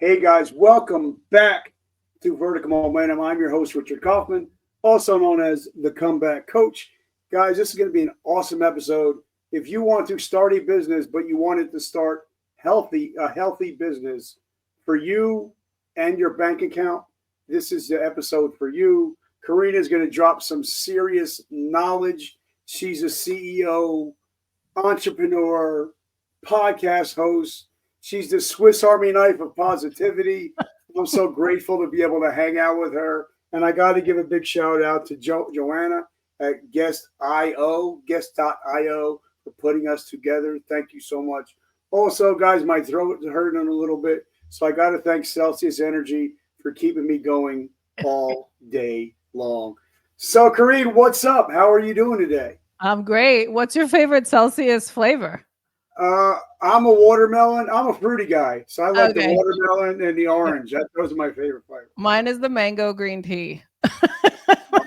Hey guys, welcome back to Vertical Momentum. I'm your host, Richard Kaufman, also known as the Comeback Coach. Guys, this is going to be an awesome episode. If you want to start a business, but you want it to start a healthy business for you and your bank account, this is the episode for you. Kareen is going to drop some serious knowledge. She's a CEO, entrepreneur, podcast host. She's the Swiss Army knife of positivity. I'm so grateful to be able to hang out with her. And I got to give a big shout out to Joanna at Guest.io for putting us together. Thank you so much. Also, guys, my throat is hurting a little bit. So I got to thank Celsius Energy for keeping me going all day long. So, Kareen, what's up? How are you doing today? I'm great. What's your favorite Celsius flavor? I'm a watermelon. I'm a fruity guy, so I like the Okay. watermelon and the orange. Those are my favorite flavors. Mine is the mango green tea. I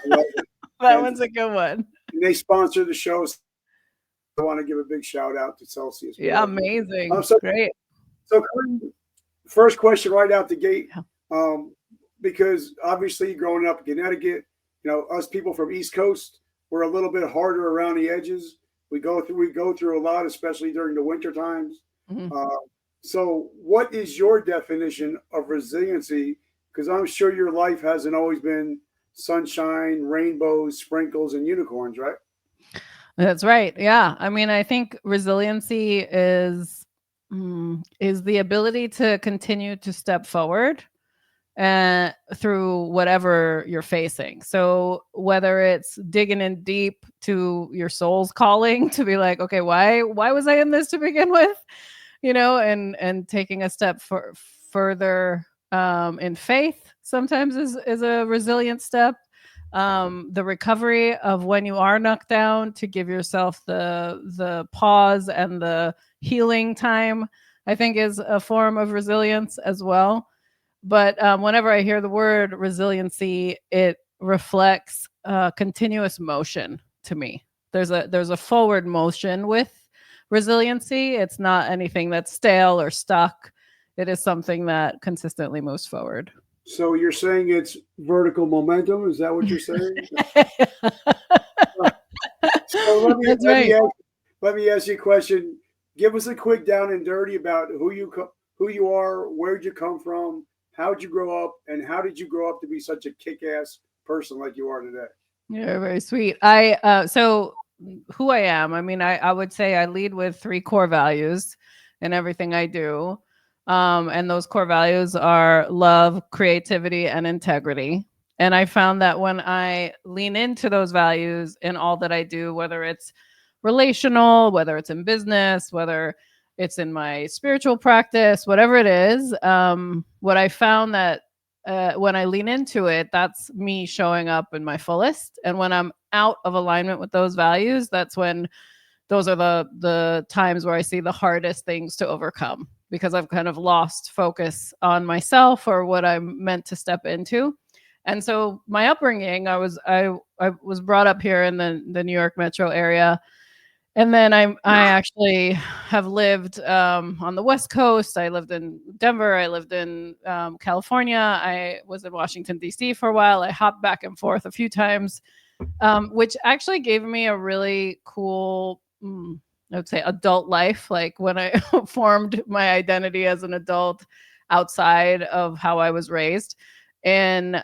love it. That And, one's a good one. and they sponsor the show. So I want to give a big shout out to Celsius. Yeah, amazing. So, Great. so first question right out the gate, Yeah. because obviously growing up in Connecticut, us people from East Coast, we're a little bit harder around the edges. We go through a lot, especially during the winter times. Mhm. So, what is your definition of resiliency? Because I'm sure your life hasn't always been sunshine, rainbows, sprinkles, and unicorns, right? That's right. Yeah. I mean, I think resiliency is the ability to continue to step forward through whatever you're facing. So whether it's digging in deep to your soul's calling to be like, okay, why was I in this to begin with? And taking a step further in faith sometimes is a resilient step. The recovery of when you are knocked down to give yourself the pause and the healing time, I think is a form of resilience as well. But whenever I hear the word resiliency, it reflects continuous motion to me. There's a forward motion with resiliency. It's not anything that's stale or stuck. It is something that consistently moves forward. So you're saying it's vertical momentum? Is that what you're saying? So That's right. let me ask you a question. Give us a quick down and dirty about who you are, where'd you come from, how'd you grow up, and how did you grow up to be such a kick-ass person like you are today? You're very sweet. So who I am, I mean, I would say I lead with 3 core values in everything I do. And those core values are love, creativity, and integrity. And I found that when I lean into those values in all that I do, whether it's relational, whether it's in business, whether it's in my spiritual practice, whatever it is, what I found that when I lean into it, that's me showing up in my fullest. And when I'm out of alignment with those values, that's when those are the times where I see the hardest things to overcome because I've kind of lost focus on myself or what I'm meant to step into. And so my upbringing, I was brought up here in the New York metro area. And then I actually have lived on the West Coast. I lived in Denver. I lived in California. I was in Washington, D.C. for a while. I hopped back and forth a few times, which actually gave me a really cool, I would say, adult life. Like when I formed my identity as an adult outside of how I was raised. And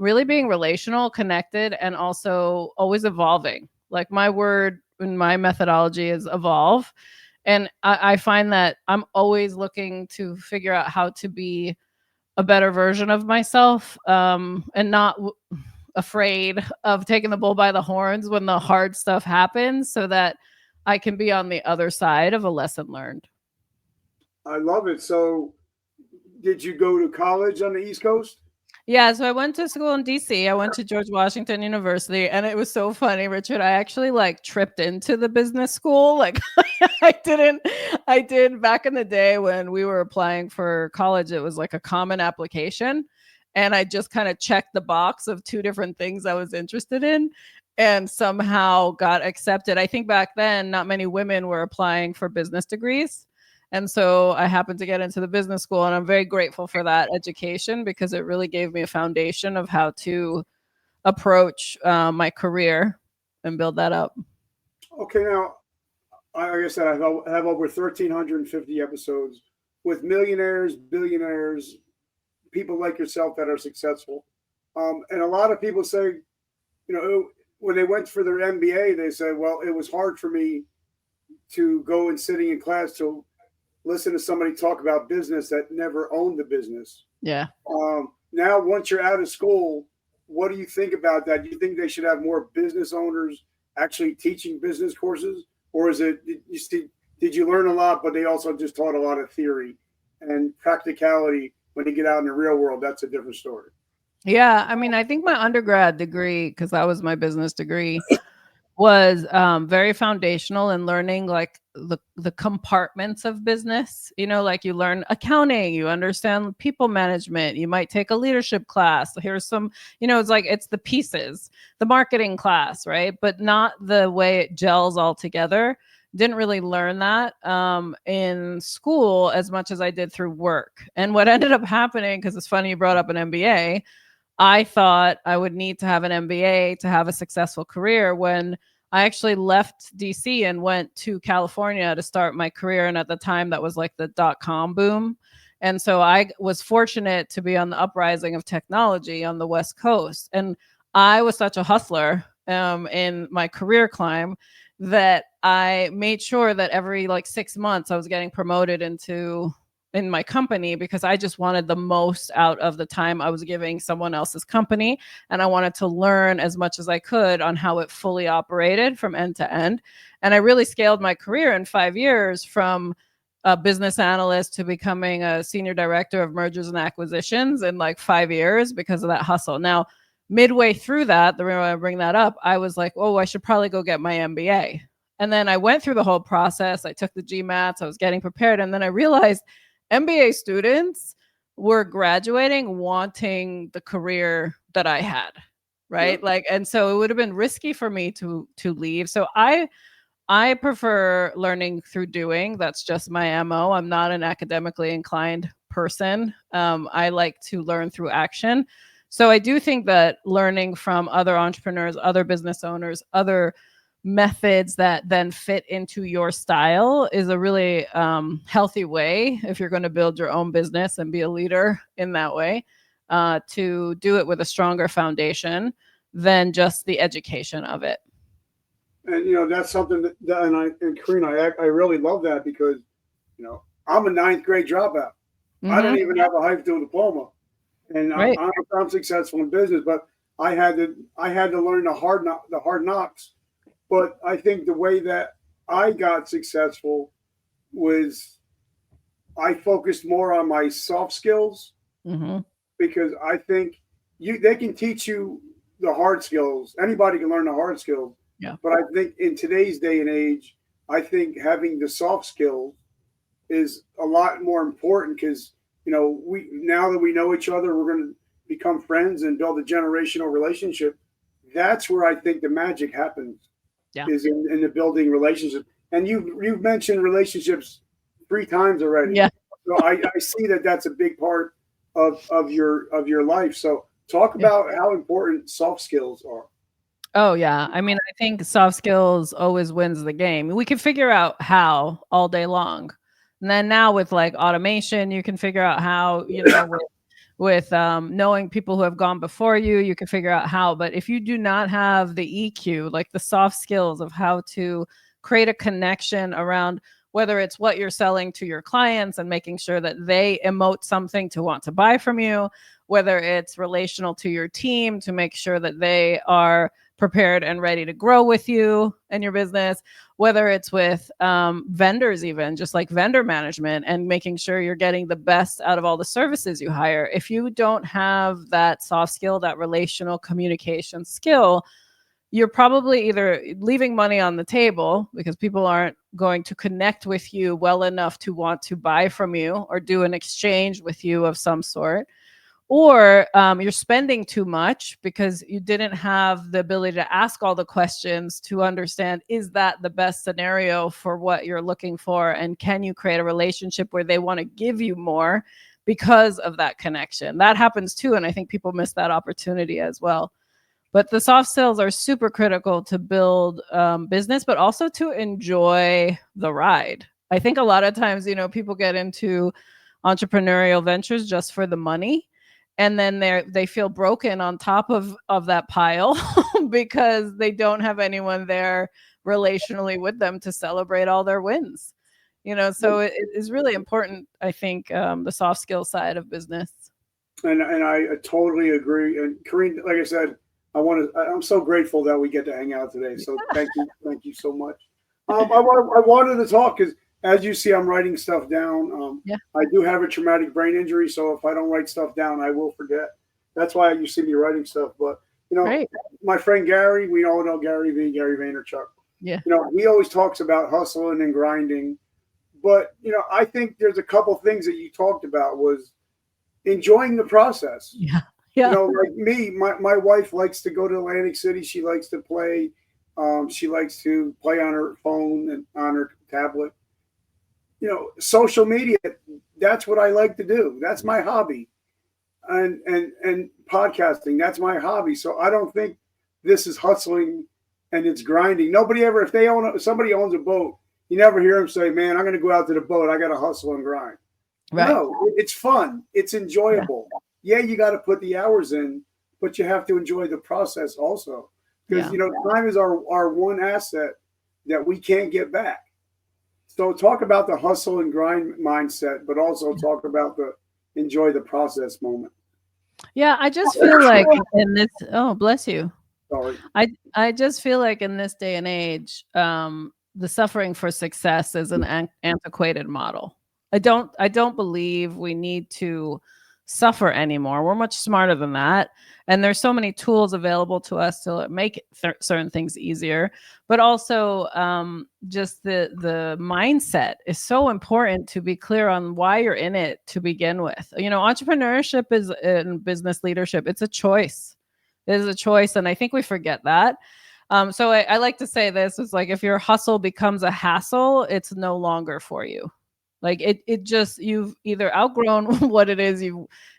really being relational, connected, and also always evolving. Like my word in my methodology is evolve. And I find that I'm always looking to figure out how to be a better version of myself, and not afraid of taking the bull by the horns when the hard stuff happens so that I can be on the other side of a lesson learned. I love it. So, did you go to college on the East Coast? Yeah, so I went to school in DC. I went to George Washington University, and it was so funny, Richard. I actually like tripped into the business school. Like I did back in the day when we were applying for college, it was like a common application. And I just kind of checked the box of 2 different things I was interested in and somehow got accepted. I think back then, not many women were applying for business degrees. And so I happened to get into the business school, and I'm very grateful for that education because it really gave me a foundation of how to approach my career and build that up. Okay, now, like I said, I have over 1,350 episodes with millionaires, billionaires, people like yourself that are successful. And a lot of people say, when they went for their MBA, they said, well, it was hard for me to go and sitting in class to listen to somebody talk about business that never owned the business. Yeah. Now, once you're out of school, what do you think about that? Do you think they should have more business owners actually teaching business courses? Or is it, did you learn a lot, but they also just taught a lot of theory and practicality? When you get out in the real world, that's a different story. Yeah. I mean, I think my undergrad degree, because that was my business degree, was very foundational in learning like the compartments of business. Like you learn accounting, you understand people management, you might take a leadership class. Here's some, it's the pieces, the marketing class, right? But not the way it gels all together. Didn't really learn that in school as much as I did through work. And what ended up happening, because it's funny you brought up an MBA, I thought I would need to have an MBA to have a successful career when I actually left DC and went to California to start my career. And at the time, that was like the .com boom. And so I was fortunate to be on the uprising of technology on the West Coast. And I was such a hustler in my career climb that I made sure that every like 6 months I was getting promoted in my company because I just wanted the most out of the time I was giving someone else's company. And I wanted to learn as much as I could on how it fully operated from end to end. And I really scaled my career in 5 years from a business analyst to becoming a senior director of mergers and acquisitions in like 5 years because of that hustle. Now, midway through that, the reason I bring that up, I was like, oh, I should probably go get my MBA. And then I went through the whole process. I took the GMATs, I was getting prepared. And then I realized MBA students were graduating wanting the career that I had, right? Yep. And so it would have been risky for me to leave. So I prefer learning through doing. That's just my MO. I'm not an academically inclined person. I like to learn through action. So I do think that learning from other entrepreneurs, other business owners, other methods that then fit into your style is a really healthy way if you're going to build your own business and be a leader in that way, to do it with a stronger foundation than just the education of it. And that's something that and Kareen, I really love that because I'm a 9th grade dropout. Mm-hmm. I don't even have a high school diploma, and right. I'm successful in business, but I had to learn the hard knocks. But I think the way that I got successful was I focused more on my soft skills, mm-hmm. because I think they can teach you the hard skills. Anybody can learn the hard skills. Yeah. But I think in today's day and age, I think having the soft skills is a lot more important because, now that we know each other, we're going to become friends and build a generational relationship. That's where I think the magic happens. Yeah. Is in the building relationships. And you've mentioned relationships 3 times already. Yeah. So I see that that's a big part of your life. So talk about how important soft skills are. Oh, yeah. I mean, I think soft skills always wins the game. We can figure out how all day long. And then now with like automation, you can figure out how, with knowing people who have gone before you, you can figure out how. But if you do not have the EQ, like the soft skills of how to create a connection around whether it's what you're selling to your clients and making sure that they emote something to want to buy from you, whether it's relational to your team to make sure that they are prepared and ready to grow with you and your business, whether it's with vendors, even just like vendor management and making sure you're getting the best out of all the services you hire. If you don't have that soft skill, that relational communication skill, you're probably either leaving money on the table because people aren't going to connect with you well enough to want to buy from you or do an exchange with you of some sort, or you're spending too much because you didn't have the ability to ask all the questions to understand, is that the best scenario for what you're looking for? And can you create a relationship where they want to give you more because of that connection? That happens too. And I think people miss that opportunity as well. But the soft skills are super critical to build business, but also to enjoy the ride. I think a lot of times, people get into entrepreneurial ventures just for the money, and then they feel broken on top of that pile because they don't have anyone there relationally with them to celebrate all their wins. So it is really important, I think, the soft skill side of business. And I totally agree. And Kareen, like I said, I'm so grateful that we get to hang out today. So thank you so much. I wanted to talk because, as you see, I'm writing stuff down. Yeah. I do have a traumatic brain injury, so if I don't write stuff down, I will forget. That's why you see me writing stuff. But Great. my friend Gary, we all know Gary Vaynerchuk. Yeah. He always talks about hustling and grinding. But I think there's a couple things that you talked about was enjoying the process. Yeah. Yeah. Like me, my wife likes to go to Atlantic City. She likes to play. She likes to play on her phone and on her tablet. Social media, that's what I like to do. That's my hobby. And podcasting, that's my hobby. So I don't think this is hustling and it's grinding. Nobody ever, if somebody owns a boat, you never hear them say, man, I'm going to go out to the boat. I got to hustle and grind. Right. No, it's fun. It's enjoyable. Yeah, you got to put the hours in, but you have to enjoy the process also. Because, time is our one asset that we can't get back. So talk about the hustle and grind mindset, but also talk about the enjoy the process moment. Yeah, I just feel like in this, oh, bless you. Sorry. I just feel like in this day and age, the suffering for success is an antiquated model. I don't believe we need to suffer anymore. We're much smarter than that. And there's so many tools available to us to make certain things easier, but also just the mindset is so important to be clear on why you're in it to begin with. Entrepreneurship is in business leadership. It's a choice. It is a choice. And I think we forget that. So I like to say this, it's like, if your hustle becomes a hassle, it's no longer for you. Like it just, you've either outgrown what it is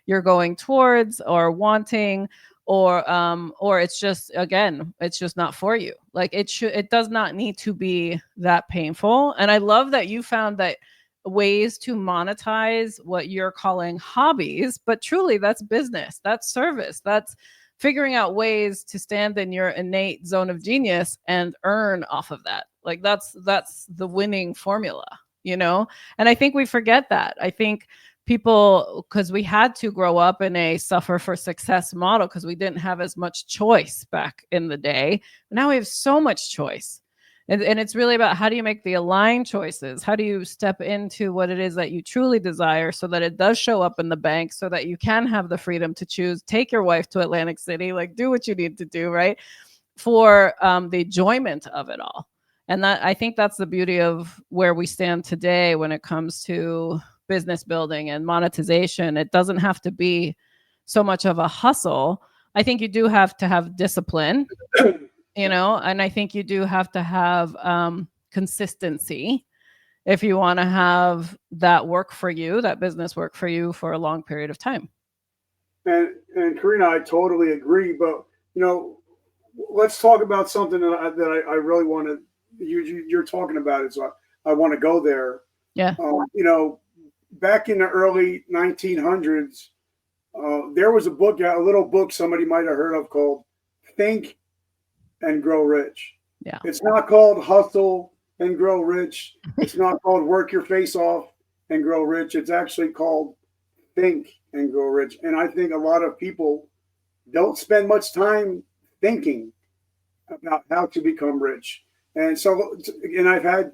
you're going towards or wanting, or it's just, again, it's just not for you. Like it does not need to be that painful. And I love that you found that ways to monetize what you're calling hobbies, but truly that's business, that's service, that's figuring out ways to stand in your innate zone of genius and earn off of that. Like that's the winning formula. And I think we forget that. I think people, because we had to grow up in a suffer for success model because we didn't have as much choice back in the day. Now we have so much choice. And it's really about, how do you make the aligned choices? How do you step into what it is that you truly desire so that it does show up in the bank, so that you can have the freedom to choose, take your wife to Atlantic City, like do what you need to do, right? For the enjoyment of it all. And that, I think that's the beauty of where we stand today when it comes to business building and monetization. It doesn't have to be so much of a hustle. I think you do have to have discipline, and I think you do have to have consistency if you want to have that work for you, that business work for you for a long period of time. And Karina, I totally agree. But, let's talk about something that I really want to, you're talking about it, so I want to go there. Yeah. Back in the early 1900s, there was a little book somebody might have heard of called Think and Grow Rich. Yeah. It's not called Hustle and Grow Rich. It's not called Work Your Face Off and Grow Rich. It's actually called Think and Grow Rich. And I think a lot of people don't spend much time thinking about how to become rich. And I've had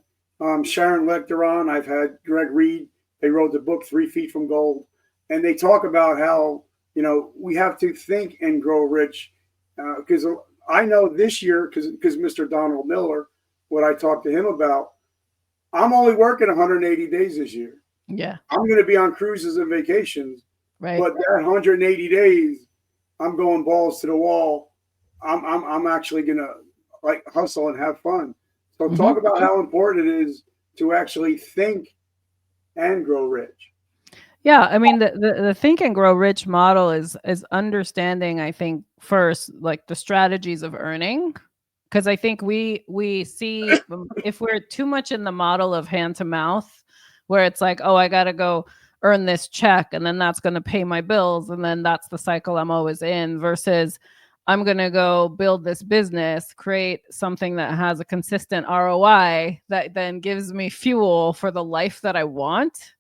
Sharon Lecter on. I've had Greg Reed. They wrote the book 3 Feet from Gold. And they talk about how, we have to think and grow rich. Because I know this year, because Mr. Donald Miller, what I talked to him about, I'm only working 180 days this year. Yeah. I'm going to be on cruises and vacations. Right. But that 180 days, I'm going balls to the wall. I'm actually gonna like hustle and have fun. So Mm-hmm. talk about how important it is to actually think and grow rich. Yeah, I mean the think and grow rich model is understanding, I think, first, like the strategies of earning, because I think we see, if we're too much in the model of hand to mouth, where it's like, oh, I got to go earn this check and then that's going to pay my bills and then that's the cycle I'm always in, versus I'm going to go build this business, create something that has a consistent ROI that then gives me fuel for the life that I want.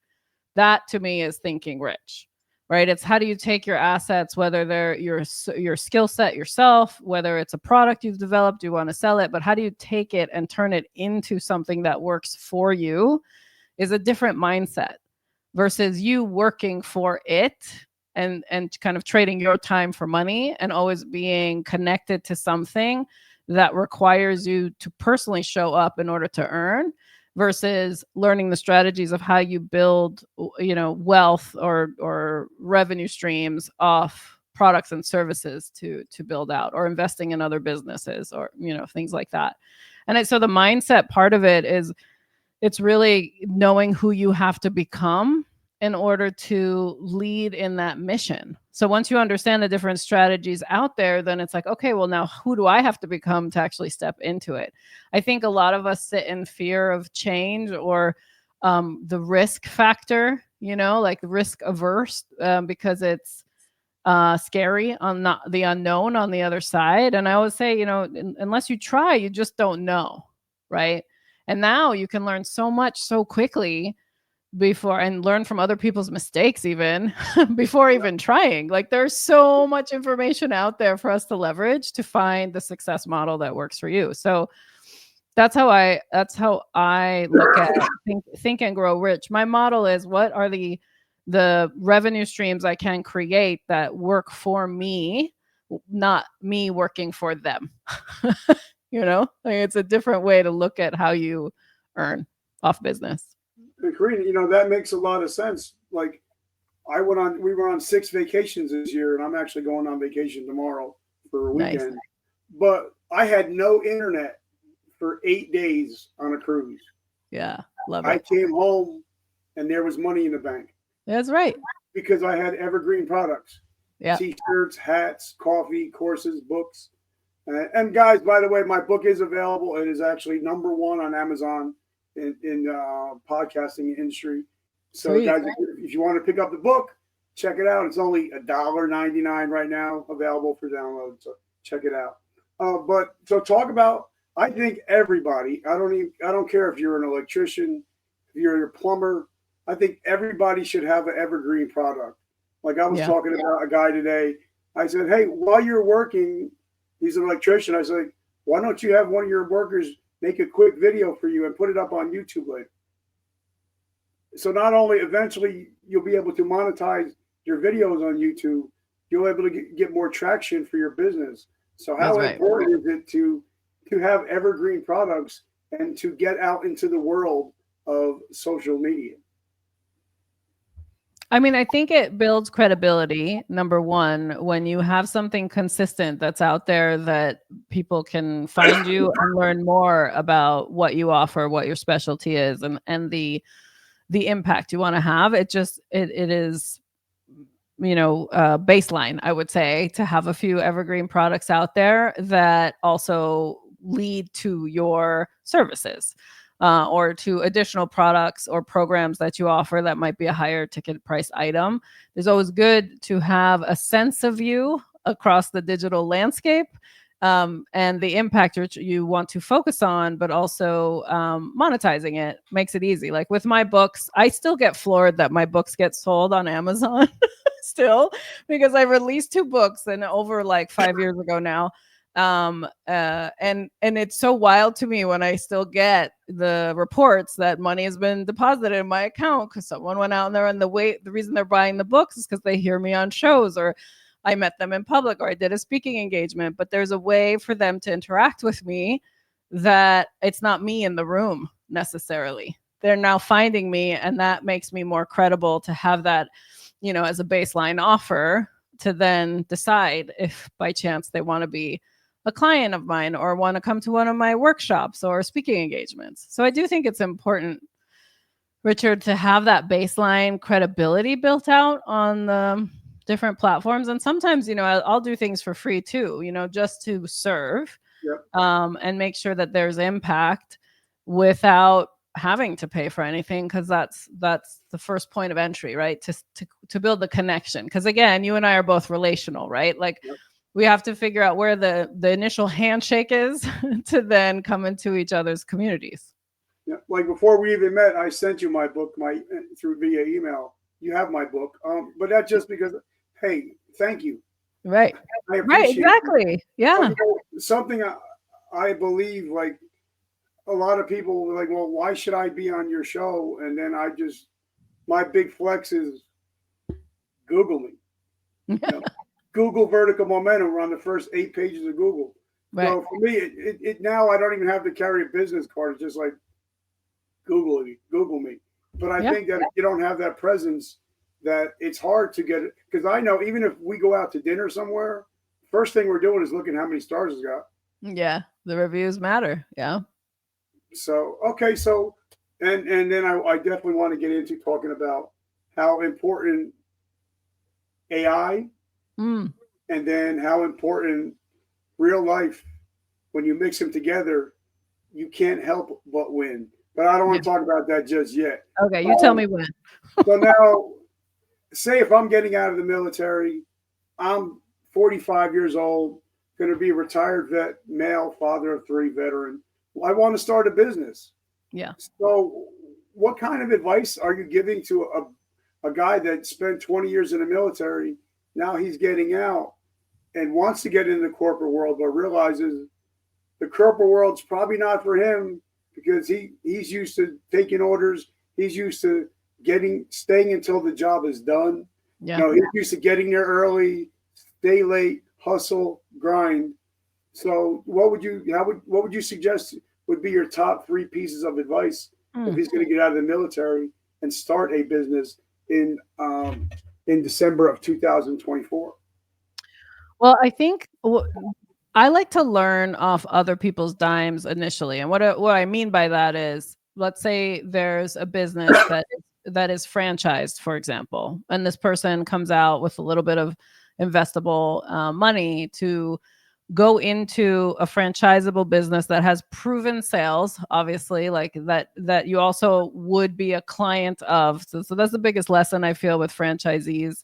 That to me is thinking rich, right? It's how do you take your assets, whether they're your skill set yourself, whether it's a product you've developed, you want to sell it, but how do you take it and turn it into something that works for you, is a different mindset versus you working for it and kind of trading your time for money and always being connected to something that requires you to personally show up in order to earn, versus learning the strategies of how you build, wealth or revenue streams off products and services to build out, or investing in other businesses, or things like that. And so the mindset part of it is, it's really knowing who you have to become in order to lead in that mission. So once you understand the different strategies out there, then it's like, okay, well, now who do I have to become to actually step into it? I think a lot of us sit in fear of change, or the risk factor, like risk averse, because it's scary on the unknown on the other side. And I always say, unless you try, you just don't know, right? And now you can learn so much so quickly before, and learn from other people's mistakes even before even trying. Like there's so much information out there for us to leverage to find the success model that works for you. So that's how I look at think and grow rich. My model is, what are the revenue streams I can create that work for me, not me working for them. Like it's a different way to look at how you earn off business. And Kareen, that makes a lot of sense. Like we were on 6 vacations this year, and I'm actually going on vacation tomorrow for a weekend. Nice. But I had no internet for 8 days on a cruise. Yeah, love I it. came home and there was money in the bank That's right. because I had evergreen products. Yeah. T-shirts, hats, coffee, courses, books. And guys, by the way, my book is available. It is actually #1 on Amazon in podcasting industry. So, Sweet. guys, if you want to pick up the book, check it out. It's only $1.99 right now, available for download. So check it out. But so talk about. I think everybody. I don't care if you're an electrician, if you're a plumber. I think everybody should have an evergreen product. Like I was talking about a guy today. I said, hey, while you're working, he's an electrician. I said, why don't you have one of your workers make a quick video for you and put it up on YouTube later? So not only eventually you'll be able to monetize your videos on YouTube, you'll be able to get more traction for your business. So how important is it to have evergreen products and to get out into the world of social media? I mean, I think it builds credibility, number one, when you have something consistent that's out there that people can find you and learn more about what you offer, what your specialty is, and the impact you want to have. It is, baseline, I would say, to have a few evergreen products out there that also lead to your services. Or to additional products or programs that you offer that might be a higher ticket price item. It's always good to have a sense of you across the digital landscape, and the impact you want to focus on, but also monetizing it makes it easy. Like with my books, I still get floored that my books get sold on Amazon still, because I released 2 books and over like 5 years ago now. And it's so wild to me when I still get the reports that money has been deposited in my account because someone went out there, and the reason they're buying the books is because they hear me on shows, or I met them in public, or I did a speaking engagement. But there's a way for them to interact with me that it's not me in the room necessarily. They're now finding me, and that makes me more credible to have that as a baseline offer to then decide if by chance they want to be a client of mine or want to come to one of my workshops or speaking engagements. So I do think it's important, Richard, to have that baseline credibility built out on the different platforms. And sometimes, I'll do things for free too, just to serve. Yep. And make sure that there's impact without having to pay for anything, because that's the first point of entry, right? To build the connection. Because again, you and I are both relational, right? Like Yep. we have to figure out where the initial handshake is to then come into each other's communities. Yeah, like before we even met, I sent you my book, through via email. You have my book, but that's just because, hey, thank you. Right. I Right. Exactly. it. Yeah. But, something I believe, like a lot of people were like, well, why should I be on your show? And then my big flex is Google me. Google vertical momentum. We're on the first 8 pages of Google. Right. So for me, it now I don't even have to carry a business card. It's just like Google me. But I think that if you don't have that presence, that it's hard to get it. Because I know even if we go out to dinner somewhere, first thing we're doing is looking how many stars it's got. Yeah, the reviews matter. Yeah. So okay, and then I definitely want to get into talking about how important AI, and then how important real life, when you mix them together, you can't help but win. But I don't want to talk about that just yet. Okay, you tell me when. So now, say if I'm getting out of the military, I'm 45 years old, going to be a retired vet, male, father of 3, veteran. I want to start a business. Yeah. So what kind of advice are you giving to a guy that spent 20 years in the military? Now he's getting out and wants to get into the corporate world, but realizes the corporate world's probably not for him, because he's used to taking orders. He's used to staying until the job is done. Yeah. He's used to getting there early, stay late, hustle, grind. So what would you suggest would be your top 3 pieces of advice if he's going to get out of the military and start a business in December of 2024? Well, I think I like to learn off other people's dimes initially. And what I mean by that is, let's say there's a business that is franchised, for example, and this person comes out with a little bit of investable money to go into a franchisable business that has proven sales, obviously, like that you also would be a client of. So that's the biggest lesson I feel with franchisees,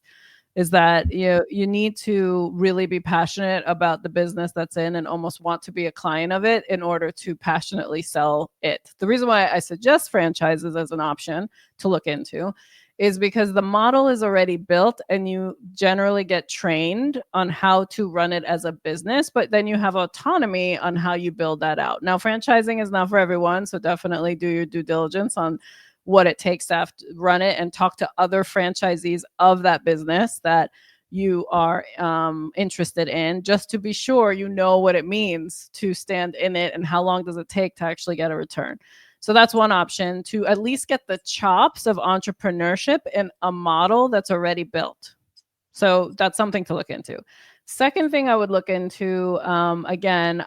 is that you need to really be passionate about the business that's in and almost want to be a client of it in order to passionately sell it. The reason why I suggest franchises as an option to look into is because the model is already built and you generally get trained on how to run it as a business, but then you have autonomy on how you build that out. Now, franchising is not for everyone, so definitely do your due diligence on what it takes to have to run it, and talk to other franchisees of that business that you are interested in, just to be sure you know what it means to stand in it and how long does it take to actually get a return. So that's one option, to at least get the chops of entrepreneurship in a model that's already built. So that's something to look into. Second thing I would look into, again,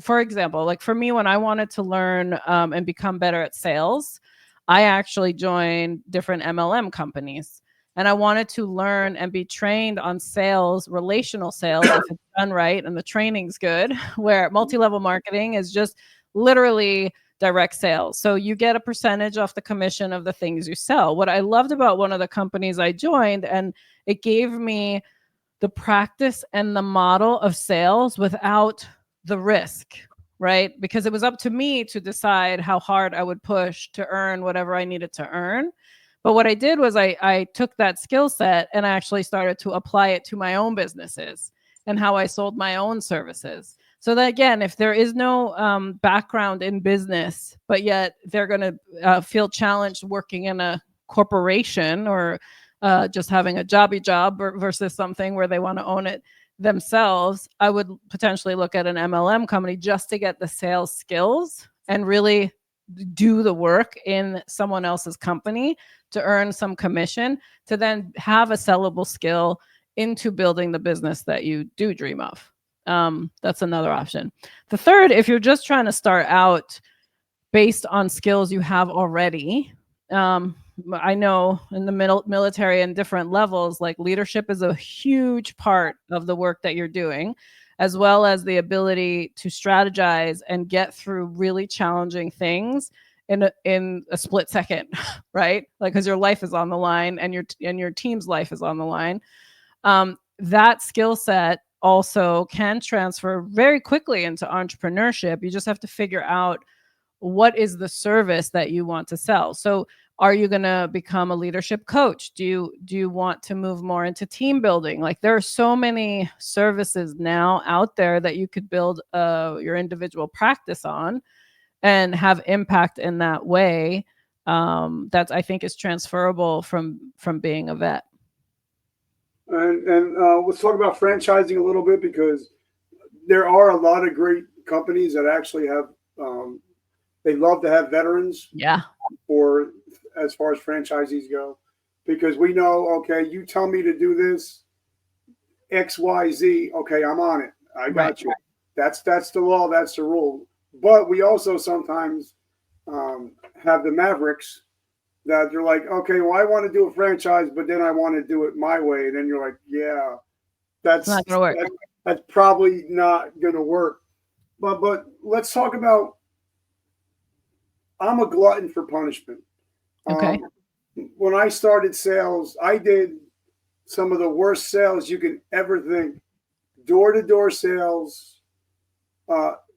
for example, like for me, when I wanted to learn and become better at sales, I actually joined different MLM companies, and I wanted to learn and be trained on sales, relational sales, if it's done right and the training's good, where multi-level marketing is just literally direct sales. So you get a percentage off the commission of the things you sell. What I loved about one of the companies I joined, and it gave me the practice and the model of sales without the risk, right? Because it was up to me to decide how hard I would push to earn whatever I needed to earn. But what I did was I took that skill set and I actually started to apply it to my own businesses and how I sold my own services. So that, again, if there is no background in business, but yet they're going to feel challenged working in a corporation or just having a jobby job versus something where they want to own it themselves, I would potentially look at an MLM company just to get the sales skills and really do the work in someone else's company to earn some commission, to then have a sellable skill into building the business that you do dream of. That's another option. The third, if you're just trying to start out based on skills you have already, I know in the military and different levels, like leadership is a huge part of the work that you're doing, as well as the ability to strategize and get through really challenging things in a split second, right? Like, because your life is on the line and your team's life is on the line. That skill set also can transfer very quickly into entrepreneurship. You just have to figure out what is the service that you want to sell. So are you going to become a leadership coach? Do you want to move more into team building? Like, there are so many services now out there that you could build your individual practice on and have impact in that way. That I think is transferable from being a vet. And let's talk about franchising a little bit, because there are a lot of great companies that actually have, they love to have veterans. Yeah. For as far as franchisees go, because we know, okay, you tell me to do this, XYZ, okay, I'm on it. I got you. That's the law. That's the rule. But we also sometimes have the Mavericks that they're like, okay, well, I want to do a franchise, but then I want to do it my way. And then you're like, yeah, that's not going to work. That's probably not going to work. But let's talk about, I'm a glutton for punishment. Okay. When I started sales, I did some of the worst sales you can ever think. Door-to-door sales,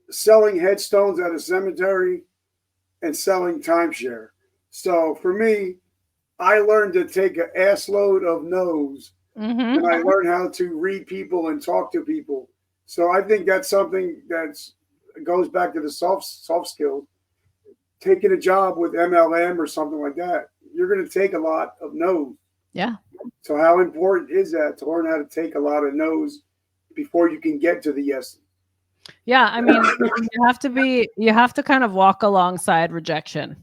selling headstones at a cemetery, and selling timeshare. So for me, I learned to take an ass load of no's, and I learned how to read people and talk to people. So I think that's something that's goes back to the soft skills. Taking a job with MLM or something like that, you're going to take a lot of no's. Yeah. So how important is that to learn how to take a lot of no's before you can get to the yes? Yeah, I mean, you have to kind of walk alongside rejection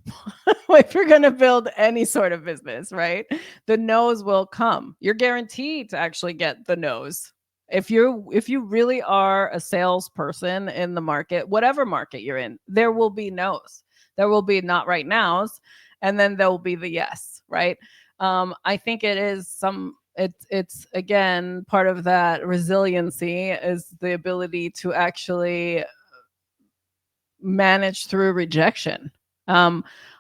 if you're going to build any sort of business, right? The no's will come. You're guaranteed to actually get the no's. If you really are a salesperson in the market, whatever market you're in, there will be no's. There will be not right nows, and then there will be the yes, right? I think it is it's again, part of that resiliency is the ability to actually manage through rejection.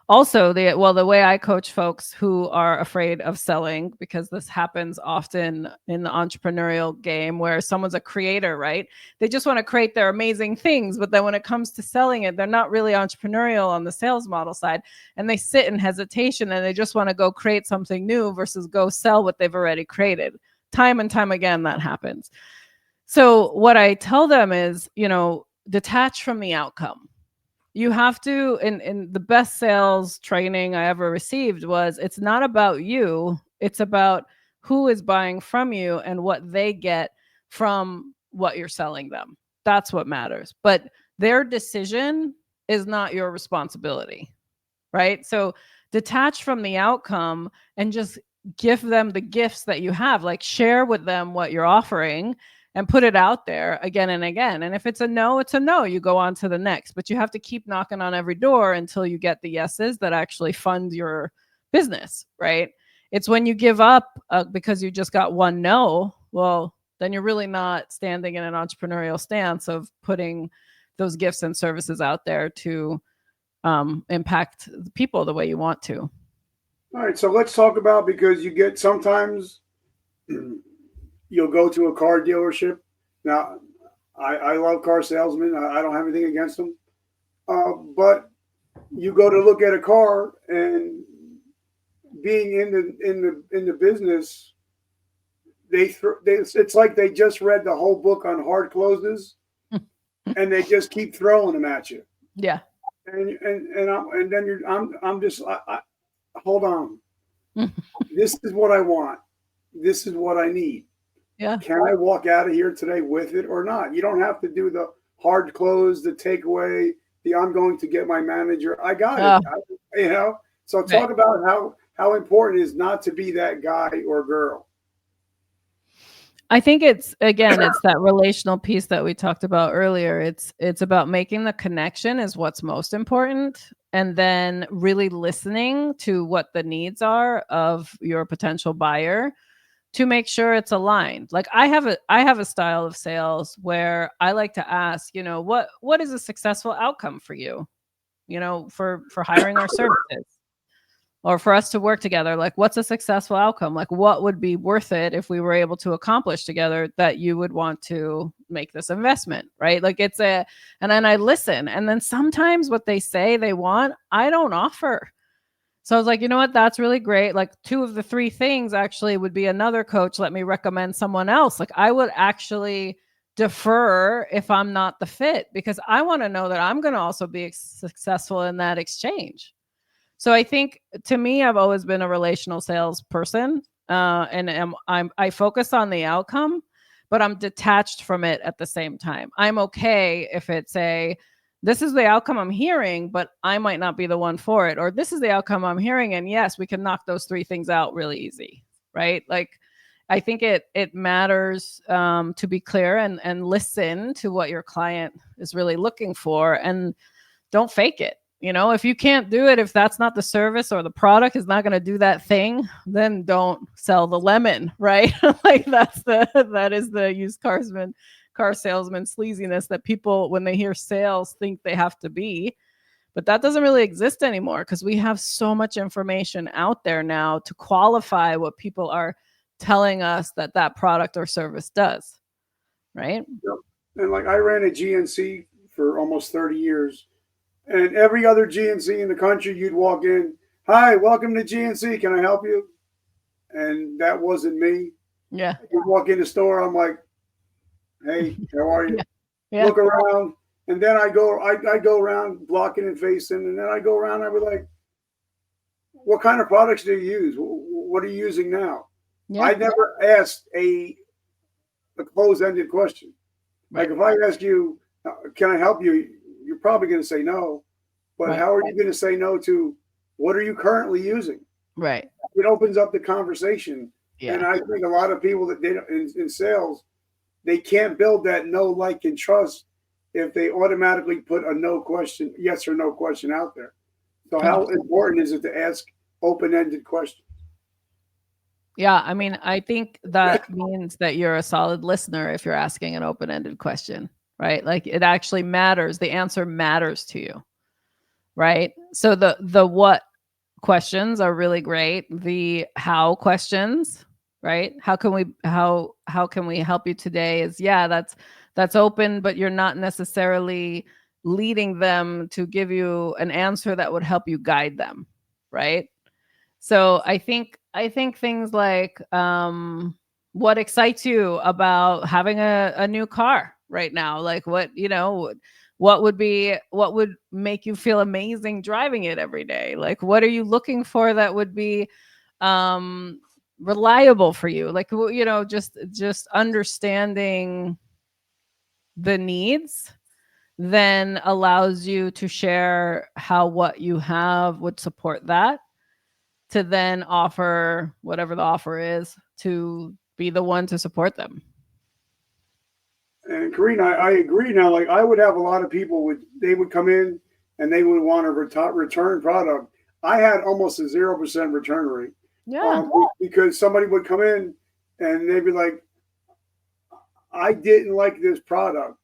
Also, the way I coach folks who are afraid of selling, because this happens often in the entrepreneurial game where someone's a creator, right? They just want to create their amazing things, but then when it comes to selling it, they're not really entrepreneurial on the sales model side, and they sit in hesitation and they just want to go create something new versus go sell what they've already created. Time and time again, that happens. So what I tell them is, detach from the outcome. You have to, in the best sales training I ever received was, it's not about you, it's about who is buying from you and what they get from what you're selling them. That's what matters. But their decision is not your responsibility, right? So detach from the outcome and just give them the gifts that you have, like share with them what you're offering and put it out there again and again. And if it's a no, it's a no. You go on to the next, but you have to keep knocking on every door until you get the yeses that actually fund your business, right? It's when you give up because you just got one no, well, then you're really not standing in an entrepreneurial stance of putting those gifts and services out there to impact the people the way you want to. All right, so let's talk about, because you get sometimes you'll go to a car dealership. Now, I love car salesmen. I don't have anything against them. But you go to look at a car, and being in the business, it's like they just read the whole book on hard closes, and they just keep throwing them at you. Yeah. And then I'm just hold on. This is what I want. This is what I need. Yeah. Can I walk out of here today with it or not? You don't have to do the hard close, the takeaway, I'm going to get my manager. I got Oh, it. So right. talk about how important it is not to be that guy or girl. I think it's that relational piece that we talked about earlier. It's about making the connection is what's most important, and then really listening to what the needs are of your potential buyer to make sure it's aligned. Like I have a style of sales where I like to ask, what is a successful outcome for you? For hiring our services or for us to work together. Like, what's a successful outcome? Like, what would be worth it if we were able to accomplish together that you would want to make this investment, right? Like, and then I listen. And then sometimes what they say they want, I don't offer. So I was like, you know what? That's really great. Like, 2 of the 3 things actually would be another coach. Let me recommend someone else. Like, I would actually defer if I'm not the fit, because I want to know that I'm going to also be successful in that exchange. So I think, to me, I've always been a relational sales person, and I focus on the outcome, but I'm detached from it at the same time. I'm okay if it's this is the outcome I'm hearing, but I might not be the one for it, or this is the outcome I'm hearing, and yes, we can knock those 3 things out really easy, right? Like, I think it matters to be clear and listen to what your client is really looking for, and don't fake it. If you can't do it, if that's not the service or the product is not going to do that thing, then don't sell the lemon, right? Like, that is the used car salesman sleaziness that people, when they hear sales, think they have to be. But that doesn't really exist anymore, because we have so much information out there now to qualify what people are telling us that product or service does, right? Yep. And like I ran a GNC for almost 30 years. And every other GNC in the country, you'd walk in, hi, welcome to GNC. Can I help you? And that wasn't me. Yeah. You walk in the store, I'm like, hey, how are you? Yeah. Yeah. Look around. And then I go around blocking and facing. And then I go around, I was like, what kind of products do you use? What are you using now? Yeah. I never asked a closed-ended question. Right. Like if I ask you, can I help you? You're probably going to say no. But Right. how are you going to say no to what are you currently using? Right. It opens up the conversation. Yeah. And I think a lot of people that in sales, they can't build that know, like, and trust if they automatically put a no question, yes or no question out there. So how 100%. important is it to ask open-ended questions? Yeah, I mean, I think that means that you're a solid listener if you're asking an open-ended question, right? Like, it actually matters. The answer matters to you, right? So the what questions are really great. The how questions, right? How can we help you today is, yeah, that's open, but you're not necessarily leading them to give you an answer that would help you guide them, right? So I think things like, what excites you about having a new car right now? Like, what would make you feel amazing driving it every day? Like, what are you looking for that would be reliable for you? Like, just understanding the needs then allows you to share how what you have would support that, to then offer whatever the offer is, to be the one to support them. And Kareen, I agree. Now, like I would have a lot of people they would come in and they would want a return product. I had almost a 0% return rate. Yeah. Because somebody would come in and they'd be like, I didn't like this product.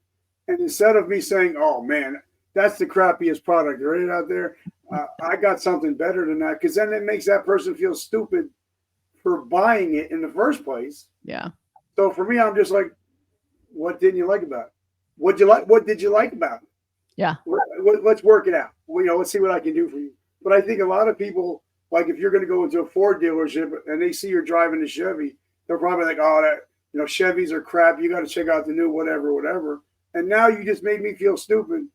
And instead of me saying, oh man, that's the crappiest product right out there, I got something better than that. Because then it makes that person feel stupid for buying it in the first place. Yeah. So for me, I'm just like, what didn't you like about it? What did you like about it? Yeah. Let's work it out. Let's see what I can do for you. But I think a lot of people, like if you're going to go into a Ford dealership and they see you're driving a Chevy, they're probably like, oh, that Chevys are crap. You got to check out the new whatever. And now you just made me feel stupid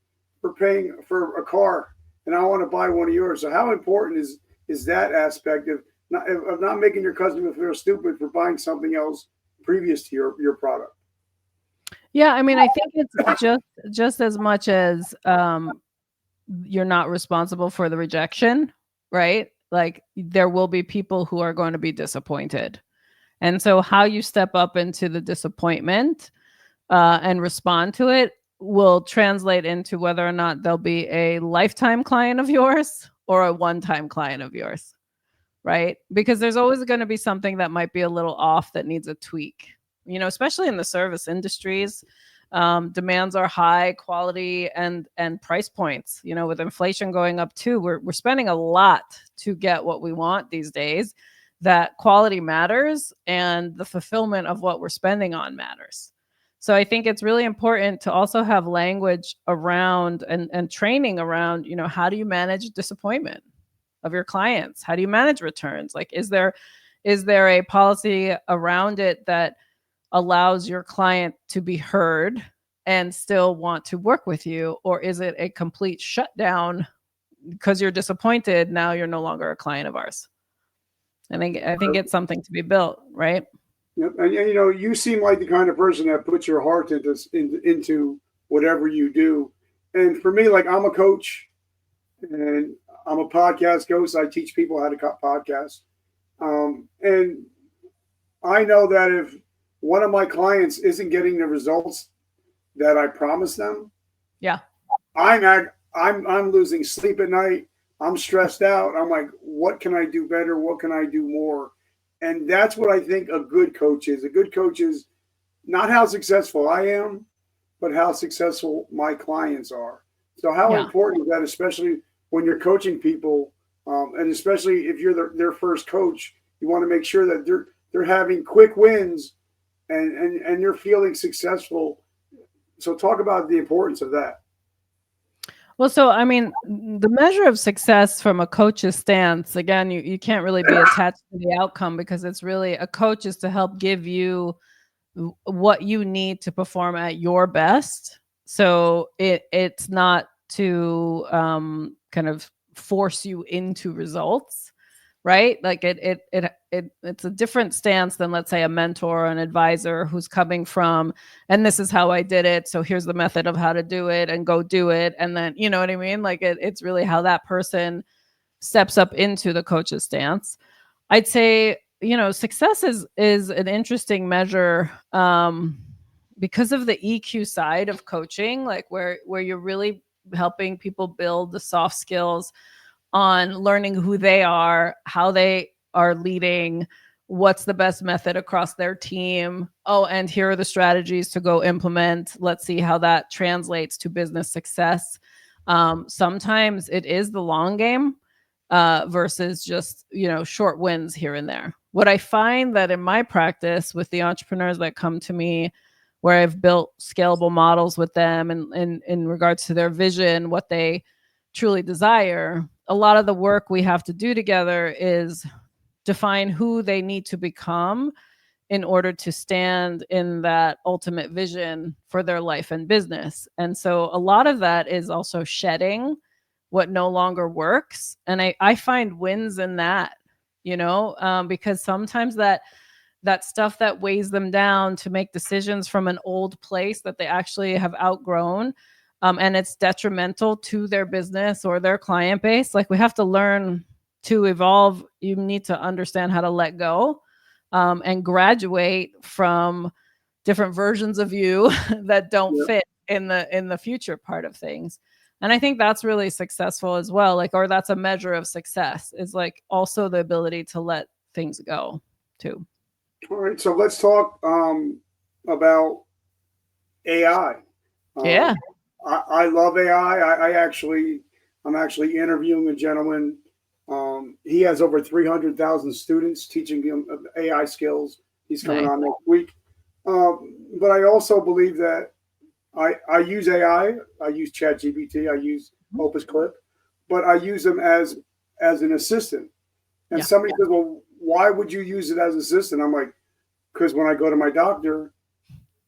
for paying for a car, and I want to buy one of yours. So how important is that aspect of not making your customer feel stupid for buying something else previous to your product? Yeah, I mean, I think it's just as much as you're not responsible for the rejection, right? Like there will be people who are going to be disappointed. And so how you step up into the disappointment and respond to it will translate into whether or not they'll be a lifetime client of yours or a one-time client of yours, right? Because there's always going to be something that might be a little off that needs a tweak, especially in the service industries. Demands are high, quality and price points, with inflation going up too, we're spending a lot to get what we want these days. That quality matters and the fulfillment of what we're spending on matters. So I think it's really important to also have language around and training around, how do you manage disappointment of your clients? How do you manage returns? Like, is there a policy around it that allows your client to be heard and still want to work with you? Or is it a complete shutdown because you're disappointed? Now you're no longer a client of ours. And I think it's something to be built, right? Yep. And you seem like the kind of person that puts your heart into whatever you do. And for me, like, I'm a coach and I'm a podcast host. I teach people how to cut podcasts. And I know that if one of my clients isn't getting the results that I promised them, yeah, I'm losing sleep at night. I'm stressed out. I'm like, what can I do better? What can I do more? And that's what I think a good coach is. A good coach is not how successful I am, but how successful my clients are. So how important is that, especially when you're coaching people, and especially if you're their first coach, you want to make sure that they're having quick wins and you're feeling successful. So talk about the importance of that. Well, so I mean, the measure of success from a coach's stance, again, you can't really be attached to the outcome, because it's really, a coach is to help give you what you need to perform at your best. So it's not to kind of force you into results, right? Like it's a different stance than, let's say, a mentor or an advisor who's coming from, and this is how I did it, so here's the method of how to do it, and go do it. And then, you know what I mean? Like it's really how that person steps up into the coach's stance. I'd say, success is an interesting measure because of the EQ side of coaching, like where you're really helping people build the soft skills on learning who they are, how they are leading, what's the best method across their team. Oh, and here are the strategies to go implement. Let's see how that translates to business success. Sometimes it is the long game versus just, short wins here and there. What I find that in my practice with the entrepreneurs that come to me, where I've built scalable models with them and in regards to their vision, what they truly desire, a lot of the work we have to do together is define who they need to become in order to stand in that ultimate vision for their life and business. And so a lot of that is also shedding what no longer works. And I find wins in that, because sometimes that stuff that weighs them down to make decisions from an old place that they actually have outgrown, and it's detrimental to their business or their client base. Like, we have to learn to evolve. You need to understand how to let go and graduate from different versions of you that don't fit in the future part of things. And I think that's really successful as well. Like, or that's a measure of success, is like also the ability to let things go too. All right, so let's talk about AI. Yeah. I love AI. I'm actually interviewing a gentleman. He has over 300,000 students, teaching him AI skills. He's coming on next week. But I also believe that I use AI. I use ChatGPT. I use Opus Clip, but I use them as an assistant. And somebody says, "Well, why would you use it as an assistant?" I'm like, because when I go to my doctor,